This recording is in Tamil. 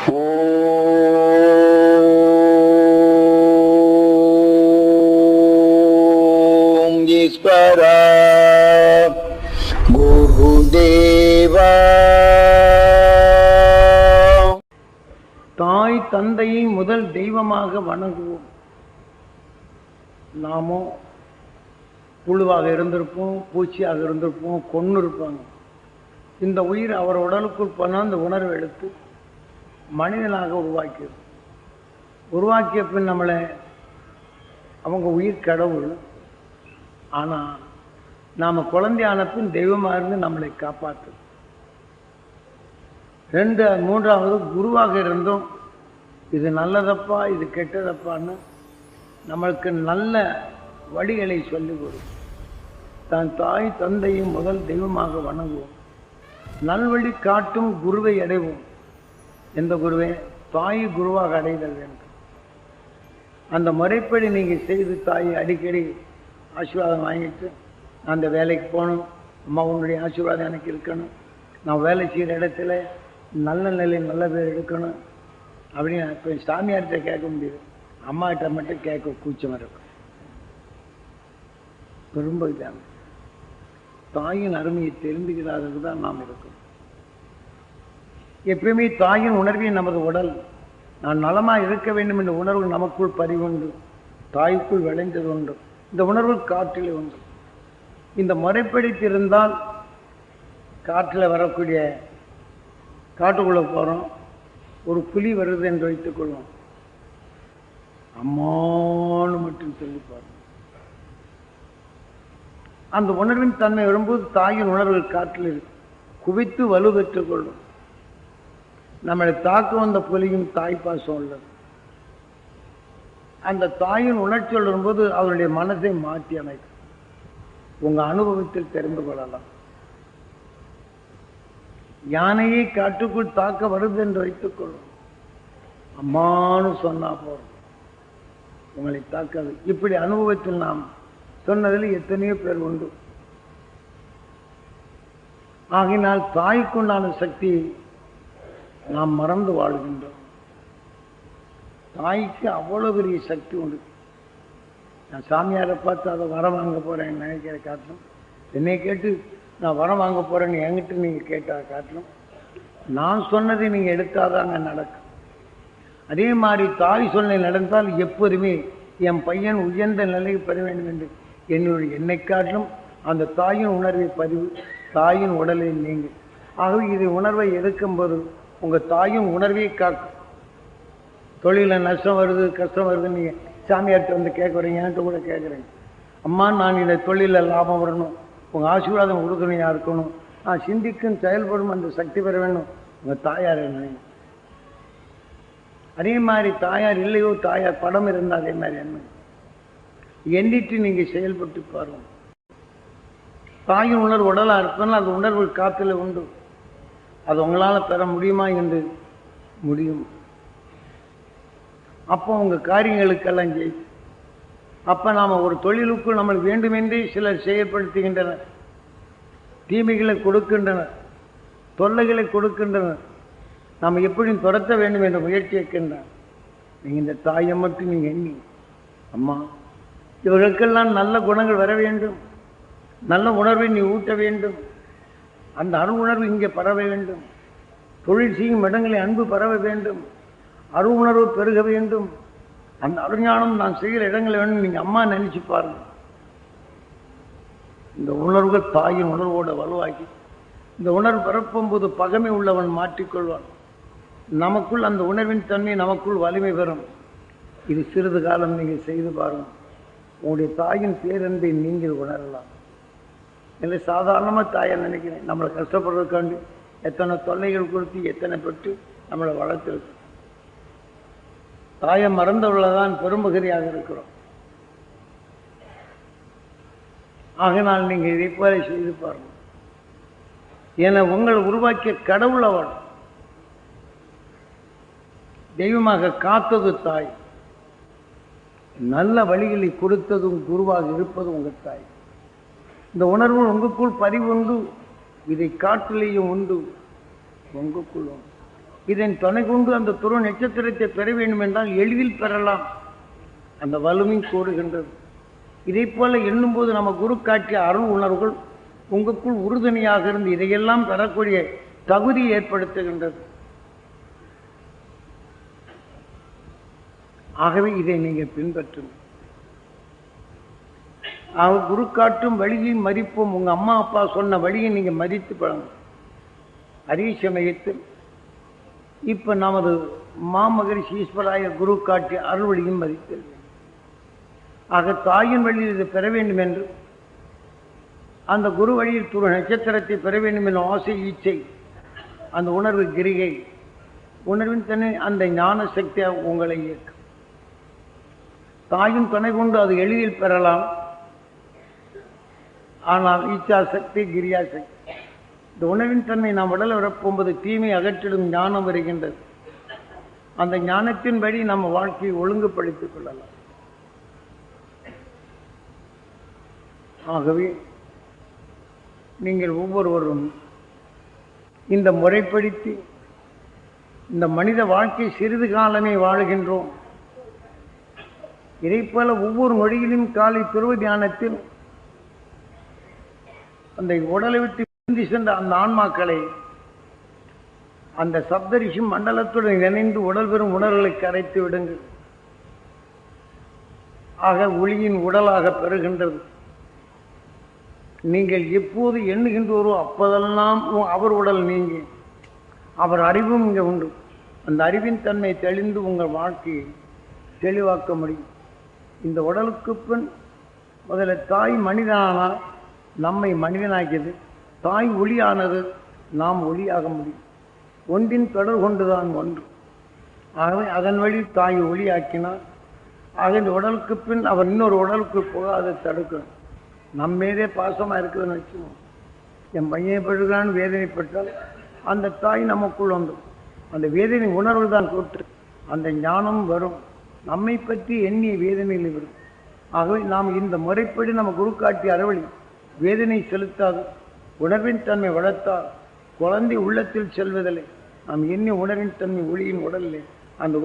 ஓம் ஈஸ்வரா குருதேவா. தாய் தந்தையை முதல் தெய்வமாக வணங்குவோம். நாமோ புழுவாக இருந்திருப்போம், பூச்சியாக இருந்திருப்போம், கொன்று இருப்பாங்க. இந்த உயிர் அவர் உடலுக்குள் போனால் அந்த உணர்வு எடுத்து மனிதனாக உருவாக்கிய பின் நம்மளை அவங்க உயிர் கடவுள். ஆனால் நாம் குழந்தையான பின் தெய்வமாக இருந்து நம்மளை காப்பாற்று. மூன்றாவது குருவாக இருந்தோம். இது நல்லதப்பா, இது கெட்டதப்பான்னு நம்மளுக்கு நல்ல வழிகளை சொல்லிக் கொடும். தான் தாய் தந்தையும் முதல் தெய்வமாக வணங்குவோம். நல்வழி காட்டும் குருவை அடைவோம். எந்த குருவை? தாய் குருவாக அடைதல் வேண்டும். அந்த முறைப்படி நீங்கள் செய்து தாயை அடிக்கடி ஆசீர்வாதம் வாங்கிட்டு, நான் அந்த வேலைக்கு போகணும், அம்மா உன்னுடைய ஆசீர்வாதம் எனக்கு இருக்கணும், நான் வேலை செய்கிற இடத்துல நல்ல நிலையில் நல்ல பேர் எடுக்கணும் அப்படின்னு இப்போ சாமியார்கிட்ட கேட்க முடியுது. அம்மாகிட்ட மட்டும் கேட்க கூச்சமாக இருக்கும். ரொம்ப இதாங்க தாயின் அருமையை தெரிந்துகிறார்கள் தான் நாம் இருக்கோம். எப்பயுமே தாயின் உணர்வே நமது உடல். நான் நலமாக இருக்க வேண்டும் என்ற உணர்வு நமக்குள் பதிவுண்டு, தாய்க்குள் விளைந்தது உண்டு. இந்த உணர்வு காற்றில் உண்டு. இந்த முறைப்படுத்தியிருந்தால் காற்றில் வரக்கூடிய காட்டுக்குள்ளே போகிறோம், ஒரு புலி வருது என்று வைத்துக்கொள்வோம். அம்மானு மட்டும் சொல்லிப்பார். அந்த உணர்வின் தன்மை வரும்போது தாயின் உணர்வுகள் காற்றில் இருக்கு, குவித்து வலு பெற்றுக் கொள்ளும். நம்மளை தாக்க வந்த புலியும் தாய்ப்பாசம் உள்ளது. அந்த தாயின் உணர்ச்சிகள் வரும்போது அவருடைய மனதை மாற்றி அமைக்கும். உங்கள் அனுபவத்தில் தெரிந்து கொள்ளலாம். யானையை காட்டுக்குள் தாக்க வருது என்று வைத்துக் கொள்ளும். அம்மானு சொன்னா போறோம், உங்களை தாக்காது. இப்படி அனுபவத்தில் நாம் சொன்னதில் எத்தனையோ பேர் உண்டு. ஆகினால் தாய்க்குண்டான சக்தியை நாம் மறந்து வாழ்கின்றோம். தாய்க்கு அவ்வளவு பெரிய சக்தி உண்டு. நான் சாமியாரை பார்த்து அதை வரம் வாங்க போறேன் நினைக்கிற காட்டிலும், என்னை கேட்டு நான் வரம் வாங்க போறேன்னு என்கிட்ட நீங்க கேட்டா காட்டிலும், நான் சொன்னதை நீங்க எடுத்தாதாங்க நடக்கும். அதே மாதிரி தாய் சொல்லை நடந்தால் எப்போதுமே என் பையன் உயர்ந்த நிலையை பெற வேண்டும் என்று என்னை காட்டிலும் அந்த தாயின் உணர்வை பதிவு, தாயின் உடலை நீங்க. ஆகவே இது உணர்வை எடுக்கும்போது உங்கள் தாயின் உணர்வை காக்கும். தொழிலில் நஷ்டம் வருது, கஷ்டம் வருதுன்னு நீங்கள் சாமியார்கிட்ட வந்து கேட்குறீங்க, என்கிட்ட கூட கேட்குறீங்க. அம்மா நான் இந்த தொழிலில் லாபம் வரணும், உங்கள் ஆசீர்வாதம் உறுதுணையாக இருக்கணும், நான் சிந்திக்கும் செயல்படும் அந்த சக்தி பெற வேண்டும். உங்கள் தாயார் என்ன? அதே மாதிரி தாயார் இல்லையோ, தாயார் படம் இருந்தால் அதே மாதிரி என்ன எண்ணிட்டு நீங்கள் செயல்பட்டு பாருங்க. தாயின் உணர்வு உடலாக இருப்பதுனால் அந்த உணர்வு காத்துல உண்டு. அது உங்களால் பெற முடியுமா என்று முடியும். அப்போ உங்கள் காரியங்களுக்கெல்லாம் ஜெயிக்கும். அப்போ நாம் ஒரு தொழிலுக்குள் நம்ம வேண்டுமென்றே சிலர் செயல்படுத்துகின்றனர், தீமைகளை கொடுக்கின்றனர், தொல்லைகளை கொடுக்கின்றனர். நாம் எப்படியும் துரத்த வேண்டும் என்ற முயற்சி இருக்கின்றார். நீங்கள் இந்த தாயை மட்டும் நீங்கள் எண்ணி, அம்மா இவர்களுக்கெல்லாம் நல்ல குணங்கள் வர வேண்டும், நல்ல உணர்வை நீ ஊட்ட வேண்டும், அந்த அருள் உணர்வு இங்கே பரவ வேண்டும், தொழில் செய்யும் இடங்களில் அன்பு பரவ வேண்டும், அருள் உணர்வு பெருக வேண்டும், அந்த அருஞானம் நான் செய்கிற இடங்களில் வேண்டும். நீங்கள் அம்மா நினைச்சு பாருங்க. இந்த உணர்வுகள் தாயின் உணர்வோட வலுவாக்கி இந்த உணர்வு பரப்பும்போது பகைமை உள்ளவன் மாற்றிக்கொள்வான். நமக்குள் அந்த உணர்வின் தன்மை நமக்குள் வலிமை பெறும். இது சிறிது காலம் நீங்கள் செய்து பாருங்கள். உங்களுடைய தாயின் பேரன்பை நீங்கள் உணரலாம். இல்லை சாதாரணமாக தாயை நினைக்கிறேன், நம்மளை கஷ்டப்படுறதுக்காண்டி எத்தனை தொல்லைகள் கொடுத்து எத்தனை பெற்று நம்மளை வளர்த்துருக்கு. தாயை மறந்தவர்கள்தான் பெரும்பகுதியாக இருக்கிறோம். ஆகினால் நீங்கள் இதை போல செய்து பாருங்கள். என உங்களை உருவாக்கிய கடவுள் அவள். தெய்வமாக காத்தது தாய், நல்ல வழிகளை கொடுத்ததும் குருவாக இருப்பதும் உங்கள் தாய். இந்த உணர்வு உங்களுக்குள் பதிவு உண்டு, இதை காட்டிலேயும் உண்டு, உங்களுக்குள் உண்டு. இதன் துணை கொண்டு அந்த துருவ நட்சத்திரத்தை பெற வேண்டும் என்றால் எளிதில் பெறலாம். அந்த வலிமை கூறுகின்றது. இதை போல எண்ணும்போது நம்ம குரு காட்டிய அருள் உணர்வுகள் உங்களுக்குள் உறுதுணையாக இருந்து இதையெல்லாம் பெறக்கூடிய தகுதி ஏற்படுத்துகின்றது. ஆகவே இதை நீங்கள் பின்பற்றுங்கள். குரு காட்டும் வழியை மதிப்போம். உங்க அம்மா அப்பா சொன்ன வழியை நீங்க மதித்து பழங்க. அதே சமயத்தில் இப்ப நமது மாமகரிஷி ஈஸ்வராய குரு காட்டிய அருள் வழியும் மதித்து, ஆக தாயின் வழியில் இதை பெற வேண்டும் என்று அந்த குரு வழியில் துரு நட்சத்திரத்தை பெற வேண்டும் என்ற ஆசை, ஈச்சை, அந்த உணர்வு கிரிகை உணர்வின் தன்னை அந்த ஞான சக்தியாக உங்களை இயக்கும். தாயின் துணை கொண்டு அது எளிதில் பெறலாம். ஆனால் ஈச்சா சக்தி, கிரியா சக்தி, இந்த உணவின் தன்மை நாம் உடல் வரப்போகும்போது தீமை அகற்றிடும் ஞானம் வருகின்றது. அந்த ஞானத்தின்படி நம்ம வாழ்க்கையை ஒழுங்குபடுத்திக் கொள்ளலாம். ஆகவே நீங்கள் ஒவ்வொருவரும் இந்த முறைப்படுத்தி இந்த மனித வாழ்க்கை சிறிது காலமே வாழுகின்றோம். இதைப்போல ஒவ்வொரு நொடியிலும் காலை துருவ தியானத்தில் அந்த உடலை விட்டு பிரிந்து சென்ற அந்த ஆன்மாக்களை அந்த சப்தரிஷி மண்டலத்துடன் இணைந்து உடல் பெறும் உணர்வுகளை கரைத்து விடுங்கள். ஆக ஒளியின் உடலாக பெறுகின்றது. நீங்கள் எப்போது எண்ணுகின்றோரோ அப்போதெல்லாம் அவர் உடல் நீங்கி அவர் அறிவும் இங்கே உண்டு. அந்த அறிவின் தன்மை தெளிந்து உங்கள் வாழ்க்கையை தெளிவாக்க முடியும். இந்த உடலுக்கு பின் முதல்ல தாய் மனிதனானால் நம்மை மனிதனாக்கியது, தாய் ஒளியானது, நாம் ஒளியாக முடியும். ஒன்றின் தொடர் கொண்டுதான் ஒன்று. ஆகவே அதன் வழி தாய் ஒளியாக்கினார். ஆக இந்த உடலுக்கு பின் அவர் இன்னொரு உடலுக்கு போகாத தடுக்கணும். நம்ம மீதே பாசமாக இருக்குதுன்னு வச்சுக்கோம். என் பையன் படுகிறான்னு வேதனைப்பட்டால் அந்த தாய் நமக்குள் வந்துடும். அந்த வேதனை உணர்வு தான் கூட்டு அந்த ஞானம் வரும். நம்மை பற்றி எண்ணிய வேதனையில் வரும். ஆகவே நாம் இந்த முறைப்படி நம்ம குரு காட்டி அறவழி வேதனை செலுத்தாது உணர்வின் தன்மை வளர்த்தால் குழந்தை உள்ளத்தில் செல்வதில்லை. நாம் எண்ணிய உணர்வின் தன்மை ஒளியின் உடலில் அந்த